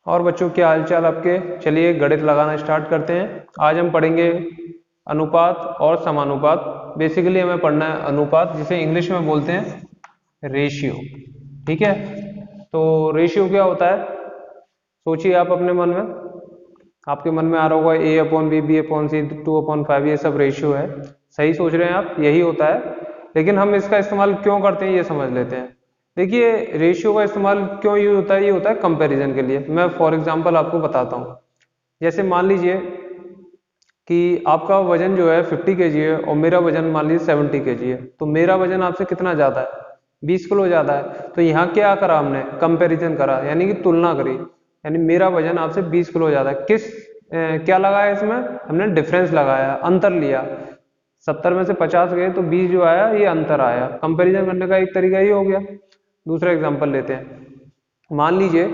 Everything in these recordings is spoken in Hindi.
और बच्चों क्या हालचाल आपके। चलिए गणित लगाना स्टार्ट करते हैं। आज हम पढ़ेंगे अनुपात और समानुपात। बेसिकली हमें पढ़ना है अनुपात, जिसे इंग्लिश में बोलते हैं रेशियो। ठीक है, तो रेशियो क्या होता है सोचिए आप अपने मन में। आपके मन में आ रहा होगा a upon B, B upon C, 2/5, ये सब रेशियो है। सही सोच रहे हैं आप, यही होता है। लेकिन हम इसका इस्तेमाल क्यों करते हैं ये समझ लेते हैं। देखिए रेशियो का इस्तेमाल क्यों यूज होता है, ये होता है कंपैरिजन के लिए। मैं फॉर एग्जांपल आपको बताता हूँ। जैसे मान लीजिए कि आपका वजन जो है 50 kg है और मेरा वजन मान लीजिए 70 kg है, तो मेरा वजन आपसे कितना ज्यादा है, 20 किलो ज्यादा है। तो यहाँ क्या करा हमने, कंपैरिजन करा, यानी कि तुलना करी। यानी मेरा वजन आपसे 20 किलो ज्यादा है। क्या लगाया इसमें, हमने डिफरेंस लगाया, अंतर लिया। 70 में से 50 गए तो 20 जो आया ये अंतर आया। कंपैरिजन करने का एक तरीका ये हो गया। दूसरा एग्जांपल लेते हैं। मान लीजिए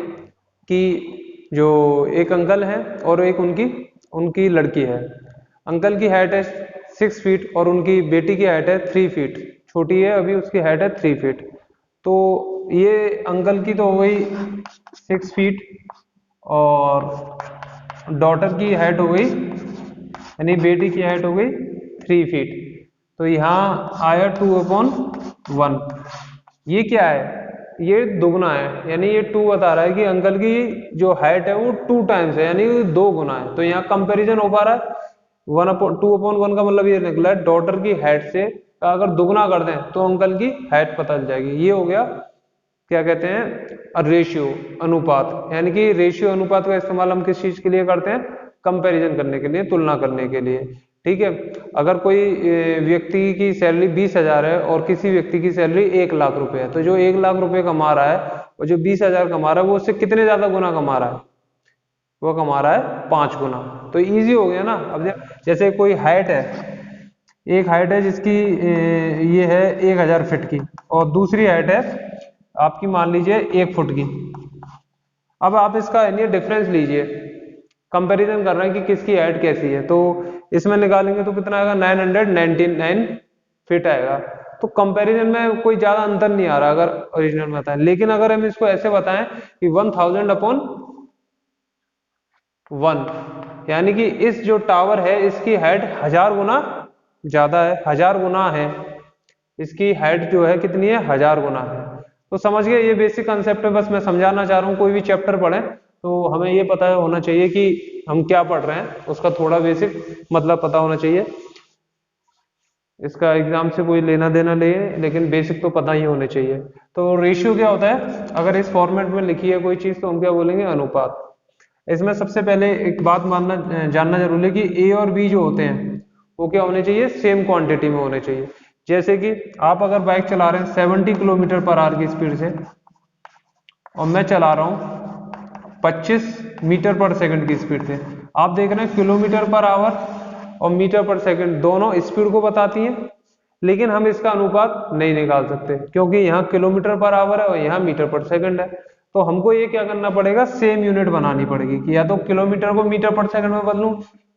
कि जो एक अंकल है और एक उनकी उनकी लड़की है। अंकल की हाइट है 6 फीट और उनकी बेटी की हाइट है 3 फीट। छोटी है अभी, उसकी हाइट है 3 फीट। तो ये अंकल की तो हो गई 6 फीट और डॉटर की हाइट हो गई, यानी बेटी की हाइट हो गई 3 फीट। तो यहाँ आया 2/1। ये क्या है, ये दुगना है। यानी ये 2 बता रहा है कि अंकल की जो हाइट है वो 2 टाइम्स है, यानी 2 गुना है। तो यहाँ कंपैरिजन हो पा रहा है। 2/1 का मतलब ये निकला है डॉटर की हाइट से अगर दुगना कर दें तो अंकल की हाइट पता चल जाएगी। ये हो गया क्या कहते हैं, रेशियो, अनुपात। यानी कि रेशियो अनुपात का इस्तेमाल हम किस चीज के लिए करते हैं, कंपैरिजन करने के लिए, तुलना करने के लिए। ठीक है, अगर कोई व्यक्ति की सैलरी 20,000 है और किसी व्यक्ति की सैलरी 1,00,000 रुपए है, तो जो 1,00,000 रुपए कमा रहा है और जो 20,000 कमा रहा है वो उससे कितने ज्यादा गुना कमा रहा है, वो कमा रहा है 5 गुना। तो इजी हो गया ना। अब जैसे कोई हाइट है, एक हाइट है जिसकी ये है 1,000 फीट की और दूसरी हाइट है आपकी मान लीजिए 1 फुट की। अब आप इसका ये डिफरेंस लीजिए, कंपैरिजन कर रहे हैं कि किसकी हाइट कैसी है। तो इसमें निकालेंगे तो कितना आएगा, 999 फीट आएगा। तो कंपैरिजन में कोई ज्यादा अंतर नहीं आ रहा अगर ओरिजिनल में बताएं। लेकिन अगर हम इसको ऐसे बताएं कि 1000/1, यानी कि इस जो टावर है इसकी हाइट 1000 गुना ज्यादा है, 1000 गुना है इसकी हाइट जो है, कितनी है, 1000 गुना है। तो समझ गए, ये बेसिक कंसेप्ट है, बस मैं समझाना चाह रहा हूँ। कोई भी चैप्टर पढ़े तो हमें ये पता होना चाहिए कि हम क्या पढ़ रहे हैं, उसका थोड़ा बेसिक मतलब पता होना चाहिए। इसका एग्जाम से कोई लेना देना ले, लेकिन बेसिक तो पता ही होने चाहिए। तो रेशियो क्या होता है, अगर इस फॉर्मेट में लिखी है कोई चीज तो हम क्या बोलेंगे, अनुपात। इसमें सबसे पहले एक बात जानना जरूरी है कि ए और बी जो होते हैं वो क्या होने चाहिए, सेम क्वांटिटी में होने चाहिए। जैसे कि आप अगर बाइक चला रहे हैं 70 किलोमीटर पर आवर की स्पीड से और मैं चला रहा हूँ 25 मीटर पर सेकंड की स्पीड से, आप देख रहे हैं किलोमीटर पर आवर और मीटर पर सेकंड दोनों स्पीड को बताती हैं। लेकिन हम इसका अनुपात नहीं निकाल सकते क्योंकि यहाँ किलोमीटर पर आवर है और यहाँ मीटर पर सेकंड है। तो हमको ये क्या करना पड़ेगा, सेम यूनिट बनानी पड़ेगी कि या तो किलोमीटर को मीटर पर सेकंड में बदलूं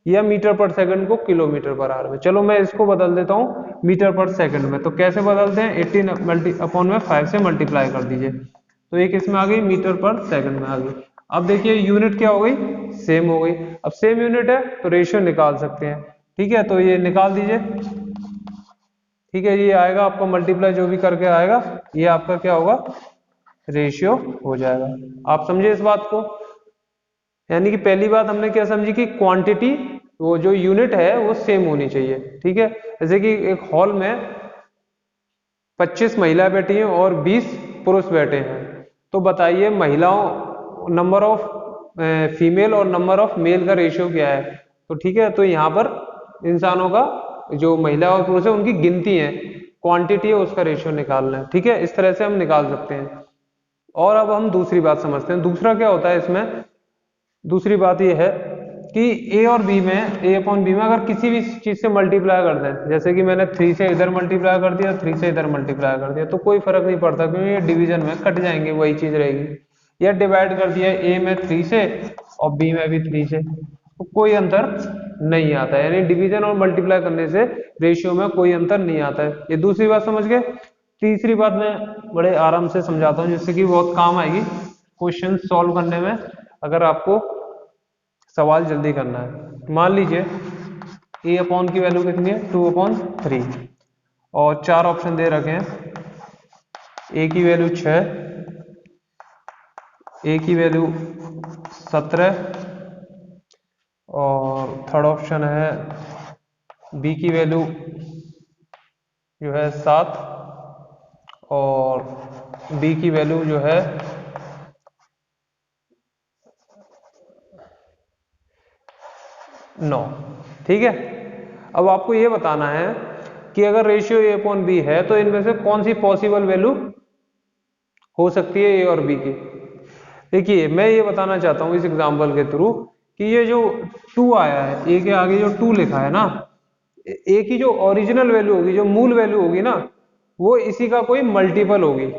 या मीटर पर सेकंड को किलोमीटर पर आवर में। चलो मैं इसको बदल देता हूँ मीटर पर सेकंड में। तो कैसे बदलते हैं, 18/5 से मल्टीप्लाई कर दीजिए तो एक इसमें आ गई, मीटर पर सेकंड में आ गई। अब देखिए यूनिट क्या हो गई, सेम हो गई। अब सेम यूनिट है तो रेशियो निकाल सकते हैं। ठीक है, तो ये निकाल दीजिए। ठीक है, ये आएगा आपको मल्टीप्लाई जो भी करके आएगा, ये आपका क्या होगा, रेशियो हो जाएगा। आप समझे इस बात को। यानी कि पहली बात हमने क्या समझी कि क्वांटिटी, वो जो यूनिट है वो सेम होनी चाहिए। ठीक है, जैसे कि एक हॉल में 25 महिला बैठी हैं और 20 पुरुष बैठे हैं, तो बताइए महिलाओं नंबर ऑफ फीमेल और नंबर ऑफ मेल का रेशियो क्या है। तो ठीक है, तो यहाँ पर इंसानों का जो महिला और पुरुष है उनकी गिनती है, क्वांटिटी है, उसका रेशियो निकालना है। ठीक है, इस तरह से हम निकाल सकते हैं। और अब हम दूसरी बात समझते हैं। दूसरा क्या होता है इसमें, दूसरी बात यह है कि ए और बी में, ए अपॉन बी में अगर किसी भी चीज से मल्टीप्लाई कर दें, जैसे कि मैंने 3 से इधर मल्टीप्लाई कर दिया, 3 से इधर मल्टीप्लाई कर दिया, तो कोई फर्क नहीं पड़ता क्योंकि ये डिवीजन में कट जाएंगे, वही चीज रहेगी। या डिवाइड कर दिया ए में 3 से और बी में भी 3 से, तो कोई अंतर नहीं आता है। यानी डिवीजन और मल्टीप्लाई करने से रेशियो में कोई अंतर नहीं आता है। ये दूसरी बात समझ गए। तीसरी बात मैं बड़े आराम से समझाता हूँ जिससे कि बहुत काम आएगी क्वेश्चन सॉल्व करने में। अगर आपको सवाल जल्दी करना है। मान लीजिए ए अपॉन की वैल्यू कितनी है 2/3 और 4 ऑप्शन दे रखे हैं। ए की वैल्यू 6, ए की वैल्यू 17 और थर्ड ऑप्शन है बी की वैल्यू जो है 7 और बी की वैल्यू जो है 9। ठीक है, अब आपको ये बताना है कि अगर रेशियो ए अपॉन बी है तो इनमें से कौन सी पॉसिबल वैल्यू हो सकती है ए और बी की। देखिए मैं ये बताना चाहता हूं इस एग्जांपल के थ्रू कि ये जो 2 आया है, ए के आगे जो 2 लिखा है ना, ए की जो ओरिजिनल वैल्यू होगी, जो मूल वैल्यू होगी ना, वो इसी का कोई मल्टीपल होगी,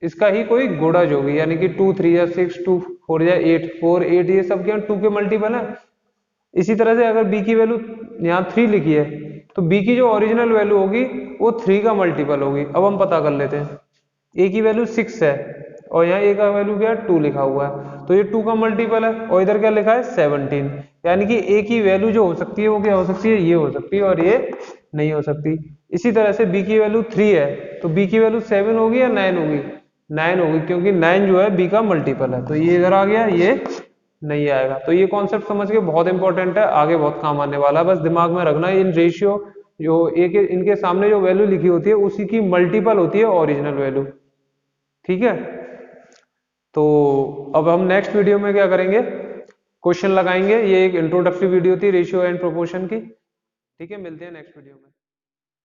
इसका ही कोई गुणज होगी। यानी कि 2 3 या 6, 2 4 या 8, 4 8 ये सब क्या 2 के मल्टीपल है। इसी तरह से अगर बी की वैल्यू यहाँ 3 लिखी है तो बी की जो ओरिजिनल वैल्यू होगी वो 3 का मल्टीपल होगी। अब हम पता कर लेते हैं। ए की वैल्यू 6 है और यहाँ ए का वैल्यू क्या है 2 लिखा हुआ है, तो ये 2 का मल्टीपल है। और इधर क्या लिखा है 17, यानी कि ए की वैल्यू जो हो सकती है वो क्या हो सकती है, ये हो सकती है और ये नहीं हो सकती। इसी तरह से बी की वैल्यू 3 है तो बी की वैल्यू 7 होगी या 9 होगी, 9 होगी, क्योंकि 9 जो है बी का मल्टीपल है। तो ये इधर आ गया, ये नहीं आएगा। तो ये कॉन्सेप्ट समझ के बहुत इंपॉर्टेंट है, आगे बहुत काम आने वाला है। बस दिमाग में रखना इन रेशियो जो एक इनके सामने जो वैल्यू लिखी होती है उसी की मल्टीपल होती है ओरिजिनल वैल्यू। ठीक है, तो अब हम नेक्स्ट वीडियो में क्या करेंगे, क्वेश्चन लगाएंगे। ये एक इंट्रोडक्टरी वीडियो थी रेशियो एंड प्रोपोर्शन की। ठीक है, मिलते हैं नेक्स्ट वीडियो में।